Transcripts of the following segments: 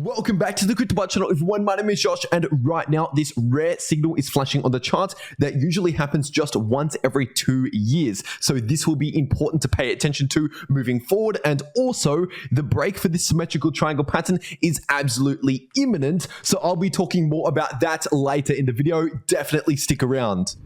Welcome back to the cryptowrld channel, everyone. My name is Josh, and right now this rare signal is flashing on the chart that usually happens just once every 2 years. So this will be important to pay attention to moving forward, and also the break for this symmetrical triangle pattern is absolutely imminent. So I'll be talking more about that later in the video. Definitely stick around.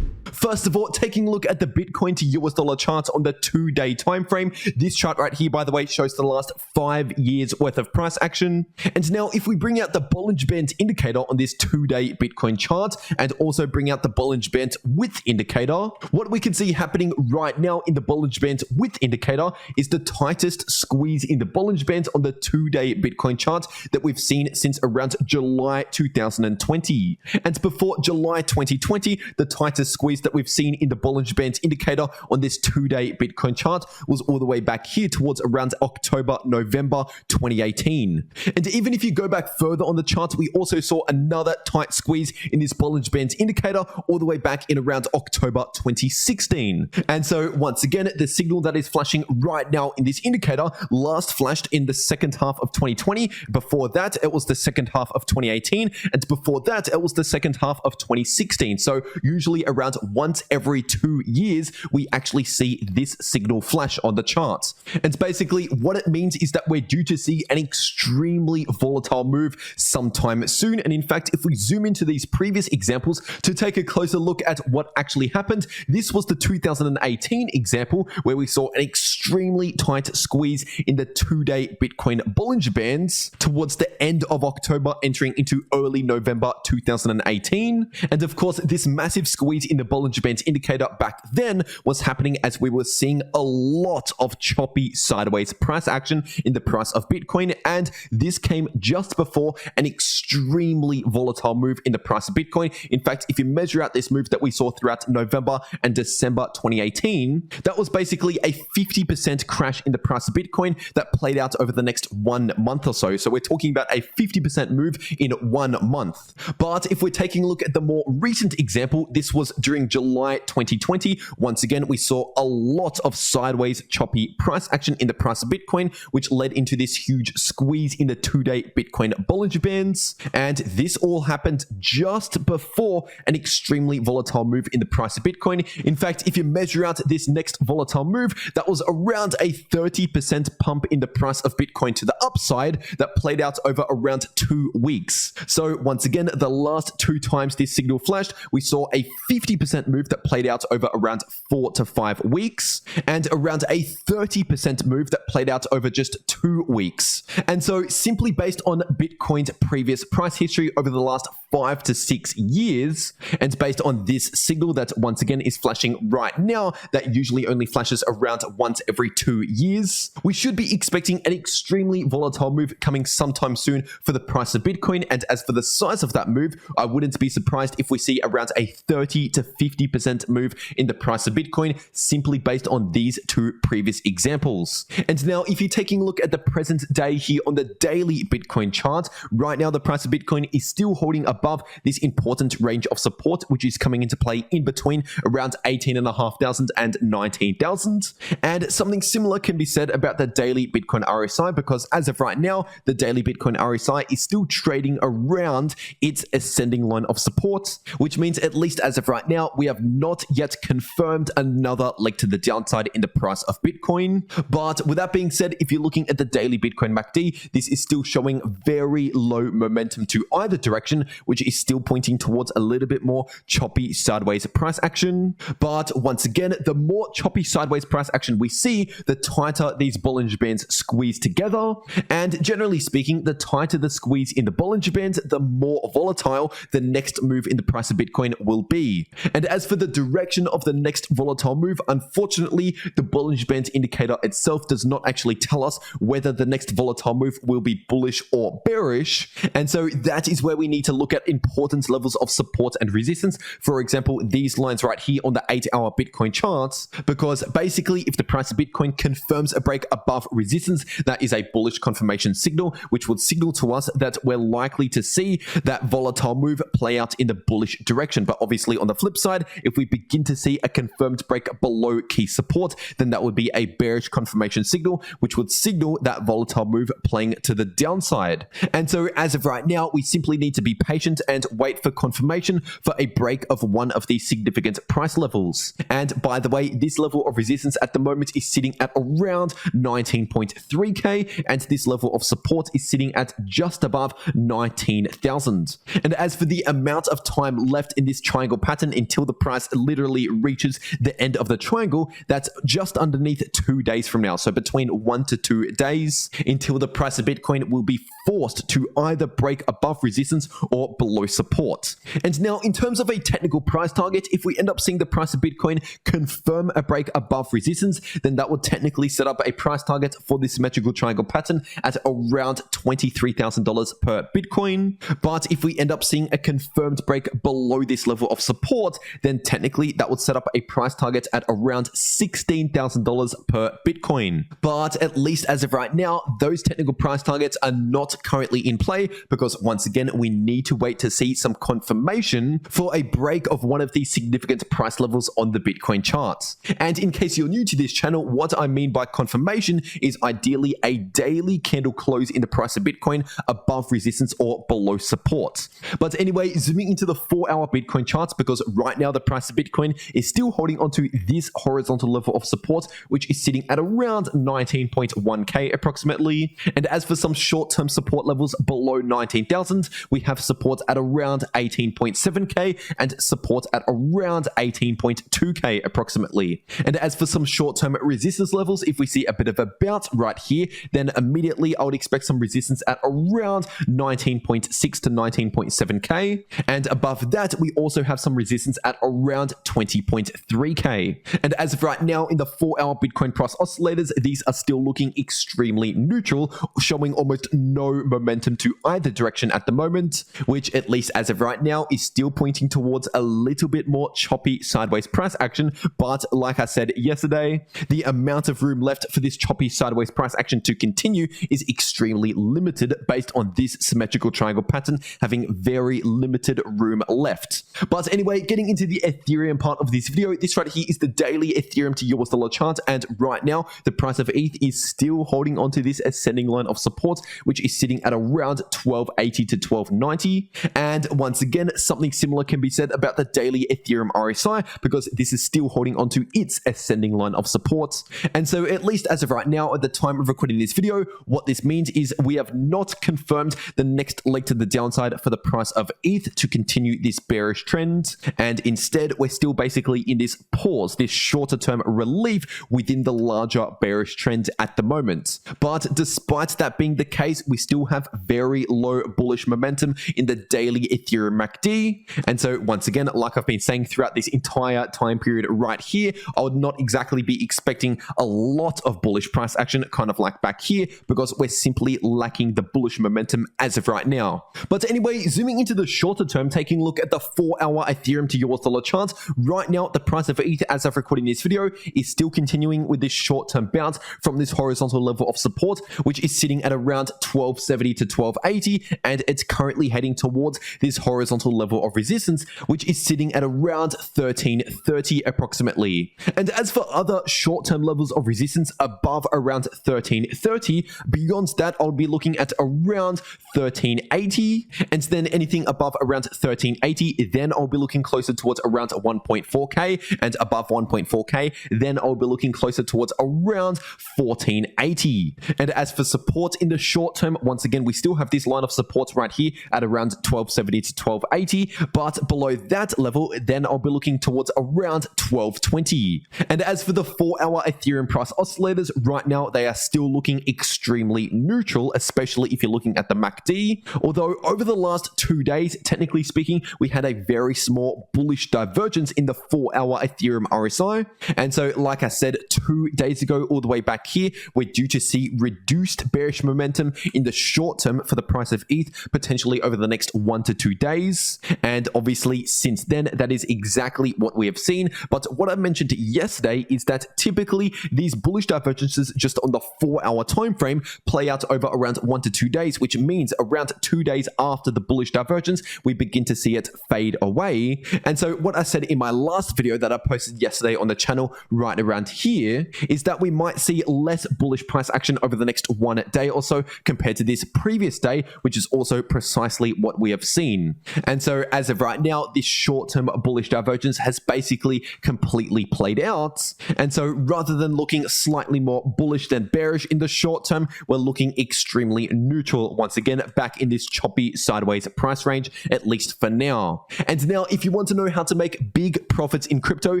First of all, taking a look at the Bitcoin to US dollar charts on the 2-day time frame. This chart right here, by the way, shows the last 5 years worth of price action. And now if we bring out the Bollinger Band indicator on this 2-day Bitcoin chart and also bring out the Bollinger Band width indicator, what we can see happening right now in the Bollinger Band width indicator is the tightest squeeze in the Bollinger Band on the 2-day Bitcoin chart that we've seen since around July 2020. And before July 2020, the tightest squeeze that we've seen in the Bollinger Band indicator on this 2-day Bitcoin chart was all the way back here towards around October, November 2018. And even if you go back further on the chart, we also saw another tight squeeze in this Bollinger Band indicator all the way back in around October 2016. And so once again, the signal that is flashing right now in this indicator last flashed in the second half of 2020. Before that, it was the second half of 2018. And before that, it was the second half of 2016. So usually around once every 2 years, we actually see this signal flash on the charts. And basically what it means is that we're due to see an extremely volatile move sometime soon. And in fact, if we zoom into these previous examples to take a closer look at what actually happened, this was the 2018 example where we saw an extremely tight squeeze in the 2-day Bitcoin Bollinger Bands towards the end of October, entering into early November 2018. And of course, this massive squeeze in the Bollinger Band indicator back then was happening as we were seeing a lot of choppy sideways price action in the price of Bitcoin, and this came just before an extremely volatile move in the price of Bitcoin. In fact, if you measure out this move that we saw throughout November and December 2018, that was basically a 50% crash in the price of Bitcoin that played out over the next 1 month or so. So we're talking about a 50% move in 1 month. But if we're taking a look at the more recent example, this was during July 2020. Once again, we saw a lot of sideways choppy price action in the price of Bitcoin, which led into this huge squeeze in the 2-day Bitcoin Bollinger Bands. And this all happened just before an extremely volatile move in the price of Bitcoin. In fact, if you measure out this next volatile move, that was around a 30% pump in the price of Bitcoin to the upside that played out over around 2 weeks. So once again, the last 2 times this signal flashed, we saw a 50% move that played out over around 4 to 5 weeks, and around a 30% move that played out over just 2 weeks. And so simply based on Bitcoin's previous price history over the last 5 to 6 years, and based on this signal that once again is flashing right now, that usually only flashes around once every 2 years, we should be expecting an extremely volatile move coming sometime soon for the price of Bitcoin. And as for the size of that move, I wouldn't be surprised if we see around a 30 to 50% move in the price of Bitcoin, simply based on these 2 previous examples. And now if you're taking a look at the present day here on the daily Bitcoin chart, right now the price of Bitcoin is still holding above this important range of support, which is coming into play in between around 18,500 and 19,000. And something similar can be said about the daily Bitcoin RSI, because as of right now, the daily Bitcoin RSI is still trading around its ascending line of support, which means at least as of right now, we have not yet confirmed another leg to the downside in the price of Bitcoin. But with that being said, if you're looking at the daily Bitcoin MACD, this is still showing very low momentum to either direction, which is still pointing towards a little bit more choppy sideways price action. But once again, the more choppy sideways price action we see, the tighter these Bollinger Bands squeeze together. And generally speaking, the tighter the squeeze in the Bollinger Bands, the more volatile the next move in the price of Bitcoin will be. And as for the direction of the next volatile move, unfortunately, the Bollinger Band indicator itself does not actually tell us whether the next volatile move will be bullish or bearish. And so that is where we need to look at important levels of support and resistance. For example, these lines right here on the 8-hour Bitcoin charts, because basically if the price of Bitcoin confirms a break above resistance, that is a bullish confirmation signal, which would signal to us that we're likely to see that volatile move play out in the bullish direction. But obviously on the flip side, if we begin to see a confirmed break below key support, then that would be a bearish confirmation signal, which would signal that volatile move playing to the downside. And so as of right now, we simply need to be patient and wait for confirmation for a break of one of these significant price levels. And by the way, this level of resistance at the moment is sitting at around 19.3k, and this level of support is sitting at just above 19,000. And as for the amount of time left in this triangle pattern until the price literally reaches the end of the triangle, that's just underneath 2 days from now. So between 1 to 2 days until the price of Bitcoin will be forced to either break above resistance or below support. And now in terms of a technical price target, if we end up seeing the price of Bitcoin confirm a break above resistance, then that would technically set up a price target for this symmetrical triangle pattern at around $23,000 per Bitcoin. But if we end up seeing a confirmed break below this level of support, then technically that would set up a price target at around $16,000 per Bitcoin. But at least as of right now, those technical price targets are not currently in play, because once again, we need to wait to see some confirmation for a break of one of these significant price levels on the Bitcoin charts. And in case you're new to this channel, what I mean by confirmation is ideally a daily candle close in the price of Bitcoin above resistance or below support. But anyway, zooming into the 4-hour Bitcoin charts, because right now the price of Bitcoin is still holding onto this horizontal level of support, which is sitting at around 19.1k approximately. And as for some short-term support levels below 19,000, we have support at around 18.7k and support at around 18.2k approximately. And as for some short-term resistance levels, if we see a bit of a bounce right here, then immediately I would expect some resistance at around 19.6 to 19.7k. And above that, we also have some resistance at around 20.3k. And as of right now, in the 4-hour Bitcoin price oscillators, these are still looking extremely neutral, showing almost no momentum to either direction at the moment, which at least as of right now is still pointing towards a little bit more choppy sideways price action. But like I said yesterday, the amount of room left for this choppy sideways price action to continue is extremely limited based on this symmetrical triangle pattern having very limited room left. But anyway, getting into the Ethereum part of this video, this right here is the daily Ethereum to US dollar chart, and right now the price of ETH is still holding onto this ascending line of support, which is sitting at around 1280 to 1290. And once again, something similar can be said about the daily Ethereum RSI, because this is still holding onto its ascending line of support. And so at least as of right now, at the time of recording this video, what this means is we have not confirmed the next leg to the downside for the price of ETH to continue this bearish trend. And instead, we're still basically in this pause, this shorter term relief within the larger bearish trend at the moment. But despite that being the case, we still have very low bullish momentum in the daily Ethereum MACD. And so once again, like I've been saying throughout this entire time period right here, I would not exactly be expecting a lot of bullish price action, kind of like back here, because we're simply lacking the bullish momentum as of right now. But anyway, zooming into the shorter term, taking a look at the 4-hour Ethereum to US dollar chart, right now the price of ETH as of recording this video is still continuing with this short-term bounce from this horizontal level of support, which is sitting at around 1270 to 1280, and it's currently heading towards this horizontal level of resistance, which is sitting at around 1330 approximately. And as for other short-term levels of resistance above around 1330, beyond that I'll be looking at around 1380, and then anything above around 1380, then I'll be looking closer towards around 1.4k, and above 1.4k, then I'll be looking closer towards around 1480. And as for support in the short term, once again, we still have this line of support right here at around 1270 to 1280, but below that level, then I'll be looking towards around 1220. And as for the 4-hour Ethereum price oscillators, right now they are still looking extremely neutral, especially if you're looking at the MACD. Although over the last 2 days, technically speaking, we had a very small bullish divergence in the 4-hour Ethereum RSI. And so, like I said, 2 days ago, all the way back here, we're due to see reduced bearish momentum in the short term for the price of ETH, potentially over the next next 1 to 2 days. And obviously, since then, that is exactly what we have seen. But what I mentioned yesterday is that typically these bullish divergences just on the 4-hour time frame play out over around 1 to 2 days, which means around 2 days after the bullish divergence, we begin to see it fade away. And so what I said in my last video that I posted yesterday on the channel right around here is that we might see less bullish price action over the next 1 day or so compared to this previous day, which is also precisely what we have seen. And so as of right now, this short-term bullish divergence has basically completely played out. And so rather than looking slightly more bullish than bearish in the short term, we're looking extremely neutral once again, back in this choppy sideways price range, at least for now. And now, if you want to know how to make big profits in crypto,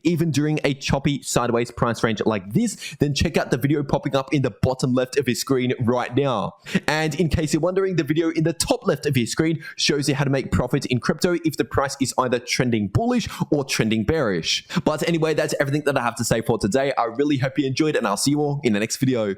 even during a choppy sideways price range like this, then check out the video popping up in the bottom left of your screen right now. And in case you're wondering, the video in the top left of your screen shows you how to make profit in crypto if the price is either trending bullish or trending bearish. But anyway, that's everything that I have to say for today. I really hope you enjoyed, and I'll see you all in the next video.